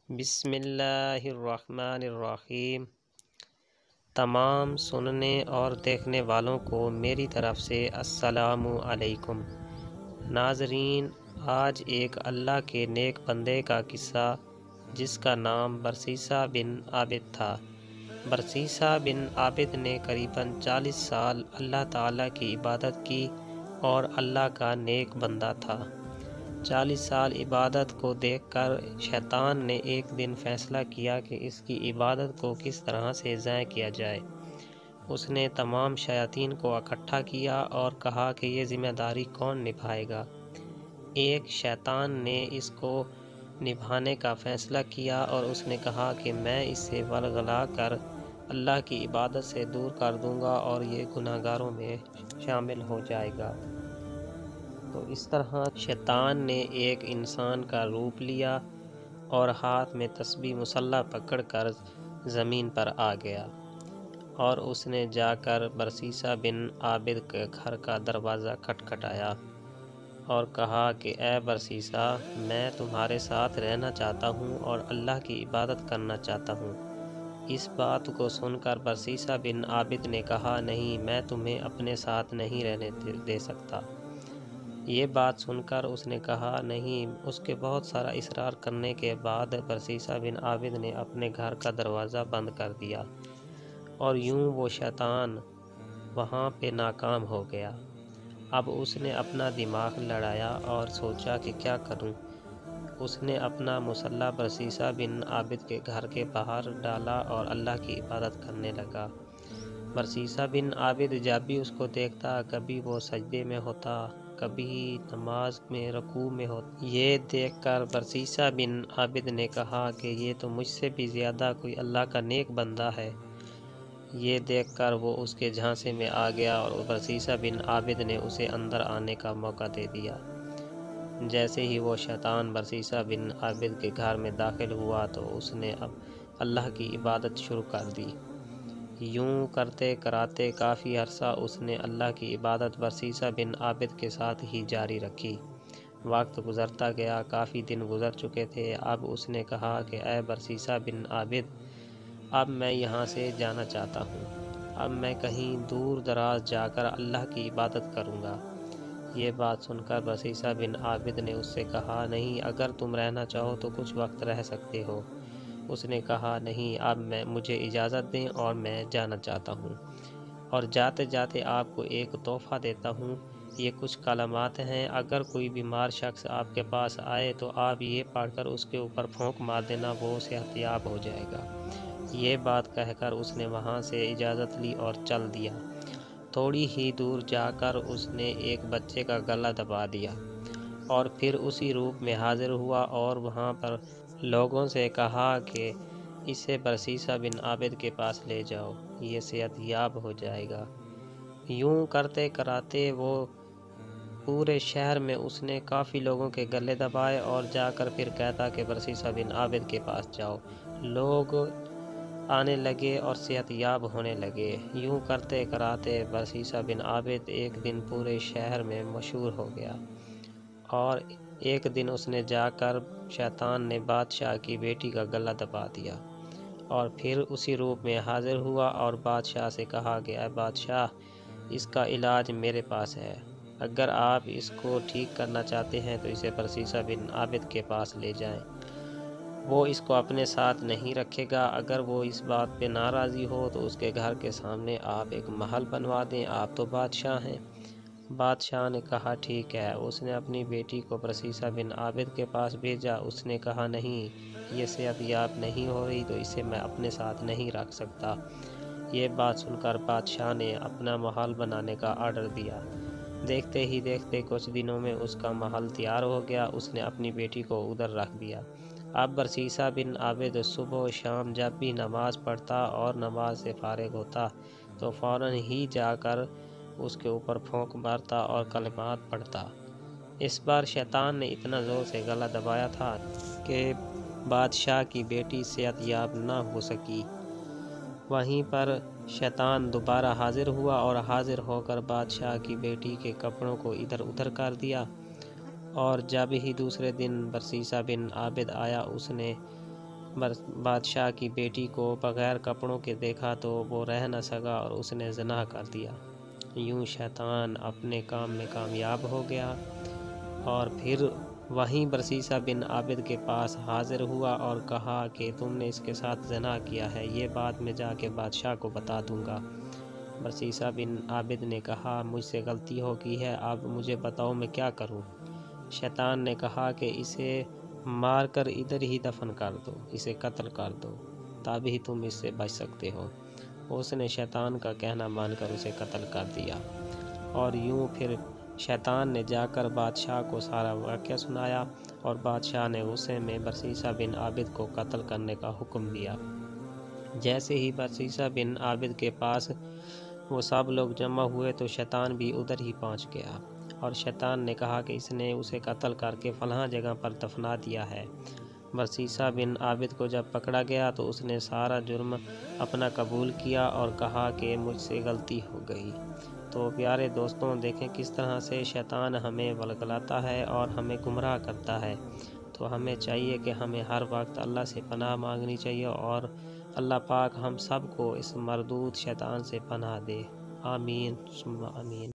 بسم اللہ الرحمن الرحیم۔ تمام سننے اور دیکھنے والوں کو میری طرف سے السلام علیکم۔ ناظرین، آج ایک اللہ کے نیک بندے کا قصہ جس کا نام برسیسہ بن عابد تھا۔ برسیسہ بن عابد نے قریباً 40 سال اللہ تعالیٰ کی عبادت کی اور اللہ کا نیک بندہ تھا۔ 40 سال عبادت کو دیکھ کر شیطان نے ایک دن فیصلہ کیا کہ اس کی عبادت کو کس طرح سے ضائع کیا جائے۔ اس نے تمام شیاطین کو اکٹھا کیا اور کہا کہ یہ ذمہ داری کون نبھائے گا۔ ایک شیطان نے اس کو نبھانے کا فیصلہ کیا اور اس نے کہا کہ میں اسے ورغلا کر اللہ کی عبادت سے دور کر دوں گا اور یہ گناہ گاروں میں شامل ہو جائے گا۔ تو اس طرح شیطان نے ایک انسان کا روپ لیا اور ہاتھ میں تسبیح مسلح پکڑ کر زمین پر آ گیا، اور اس نے جا کر برسیسہ بن عابد کے گھر کا دروازہ کھٹکھٹایا اور کہا کہ اے برسیسہ، میں تمہارے ساتھ رہنا چاہتا ہوں اور اللہ کی عبادت کرنا چاہتا ہوں۔ اس بات کو سن کر برسیسہ بن عابد نے کہا، نہیں، میں تمہیں اپنے ساتھ نہیں رہنے دے سکتا۔ یہ بات سن کر اس نے کہا نہیں۔ اس کے بہت سارا اصرار کرنے کے بعد برسیسہ بن عابد نے اپنے گھر کا دروازہ بند کر دیا، اور یوں وہ شیطان وہاں پہ ناکام ہو گیا۔ اب اس نے اپنا دماغ لڑایا اور سوچا کہ کیا کروں۔ اس نے اپنا مسلح برسیسہ بن عابد کے گھر کے باہر ڈالا اور اللہ کی عبادت کرنے لگا۔ برسیسہ بن عابد جب بھی اس کو دیکھتا، کبھی وہ سجدے میں ہوتا، کبھی نماز میں رکوع میں ہوتا۔ یہ دیکھ کر برسیسہ بن عابد نے کہا کہ یہ تو مجھ سے بھی زیادہ کوئی اللہ کا نیک بندہ ہے۔ یہ دیکھ کر وہ اس کے جھانسے میں آ گیا اور برسیسہ بن عابد نے اسے اندر آنے کا موقع دے دیا۔ جیسے ہی وہ شیطان برسیسہ بن عابد کے گھر میں داخل ہوا تو اس نے اب اللہ کی عبادت شروع کر دی۔ یوں کرتے کراتے کافی عرصہ اس نے اللہ کی عبادت برسیسہ بن عابد کے ساتھ ہی جاری رکھی۔ وقت گزرتا گیا، کافی دن گزر چکے تھے۔ اب اس نے کہا کہ اے برسیسہ بن عابد، اب میں یہاں سے جانا چاہتا ہوں۔ اب میں کہیں دور دراز جا کر اللہ کی عبادت کروں گا۔ یہ بات سن کر برسیسہ بن عابد نے اس سے کہا، نہیں، اگر تم رہنا چاہو تو کچھ وقت رہ سکتے ہو۔ اس نے کہا، نہیں، اب مجھے اجازت دیں اور میں جانا چاہتا ہوں، اور جاتے جاتے آپ کو ایک تحفہ دیتا ہوں۔ یہ کچھ کلمات ہیں، اگر کوئی بیمار شخص آپ کے پاس آئے تو آپ یہ پڑھ کر اس کے اوپر پھونک مار دینا، وہ صحت یاب ہو جائے گا۔ یہ بات کہہ کر اس نے وہاں سے اجازت لی اور چل دیا۔ تھوڑی ہی دور جا کر اس نے ایک بچے کا گلا دبا دیا اور پھر اسی روپ میں حاضر ہوا اور وہاں پر لوگوں سے کہا کہ اسے برسیسہ بن عابد کے پاس لے جاؤ، یہ صحت یاب ہو جائے گا۔ یوں کرتے کراتے وہ پورے شہر میں اس نے کافی لوگوں کے گلے دبائے اور جا کر پھر کہتا کہ برسیسہ بن عابد کے پاس جاؤ۔ لوگ آنے لگے اور صحت یاب ہونے لگے۔ یوں کرتے کراتے برسیسہ بن عابد ایک دن پورے شہر میں مشہور ہو گیا، اور ایک دن اس نے جا کر شیطان نے بادشاہ کی بیٹی کا گلا دبا دیا اور پھر اسی روپ میں حاضر ہوا اور بادشاہ سے کہا کہ اے بادشاہ، اس کا علاج میرے پاس ہے۔ اگر آپ اس کو ٹھیک کرنا چاہتے ہیں تو اسے برسیسہ بن عابد کے پاس لے جائیں، وہ اس کو اپنے ساتھ نہیں رکھے گا۔ اگر وہ اس بات پہ ناراضی ہو تو اس کے گھر کے سامنے آپ ایک محل بنوا دیں، آپ تو بادشاہ ہیں۔ بادشاہ نے کہا ٹھیک ہے۔ اس نے اپنی بیٹی کو برسیسہ بن عابد کے پاس بھیجا۔ اس نے کہا نہیں، یہ صحت یاب نہیں ہو رہی تو اسے میں اپنے ساتھ نہیں رکھ سکتا۔ یہ بات سن کر بادشاہ نے اپنا محل بنانے کا آرڈر دیا۔ دیکھتے ہی دیکھتے کچھ دنوں میں اس کا محل تیار ہو گیا۔ اس نے اپنی بیٹی کو ادھر رکھ دیا۔ اب برسیسہ بن عابد صبح و شام جب بھی نماز پڑھتا اور نماز سے فارغ ہوتا تو فوراً ہی جا کر اس کے اوپر پھونک مارتا اور کلمات پڑھتا۔ اس بار شیطان نے اتنا زور سے گلا دبایا تھا کہ بادشاہ کی بیٹی صحت یاب نہ ہو سکی۔ وہیں پر شیطان دوبارہ حاضر ہوا اور حاضر ہو کر بادشاہ کی بیٹی کے کپڑوں کو ادھر ادھر کر دیا، اور جب ہی دوسرے دن برسیسہ بن عابد آیا، اس نے بادشاہ کی بیٹی کو بغیر کپڑوں کے دیکھا تو وہ رہ نہ سکا اور اس نے زنا کر دیا۔ یوں شیطان اپنے کام میں کامیاب ہو گیا اور پھر وہیں برسیسہ بن عابد کے پاس حاضر ہوا اور کہا کہ تم نے اس کے ساتھ زنا کیا ہے، یہ بات میں جا کے بادشاہ کو بتا دوں گا۔ برسیسہ بن عابد نے کہا مجھ سے غلطی ہو گئی ہے، اب مجھے بتاؤ میں کیا کروں؟ شیطان نے کہا کہ اسے مار کر ادھر ہی دفن کر دو، اسے قتل کر دو، تبھی تم اس سے بچ سکتے ہو۔ اس نے شیطان کا کہنا مان کر اسے قتل کر دیا، اور یوں پھر شیطان نے جا کر بادشاہ کو سارا واقعہ سنایا، اور بادشاہ نے غصے میں برسیسہ بن عابد کو قتل کرنے کا حکم دیا۔ جیسے ہی برسیسہ بن عابد کے پاس وہ سب لوگ جمع ہوئے تو شیطان بھی ادھر ہی پہنچ گیا، اور شیطان نے کہا کہ اس نے اسے قتل کر کے فلاں جگہ پر دفنا دیا ہے۔ برسیسہ بن عابد کو جب پکڑا گیا تو اس نے سارا جرم اپنا قبول کیا اور کہا کہ مجھ سے غلطی ہو گئی۔ تو پیارے دوستوں، دیکھیں کس طرح سے شیطان ہمیں ولگلاتا ہے اور ہمیں گمراہ کرتا ہے۔ تو ہمیں چاہیے کہ ہمیں ہر وقت اللہ سے پناہ مانگنی چاہیے، اور اللہ پاک ہم سب کو اس مردود شیطان سے پناہ دے۔ آمین ثم آمین۔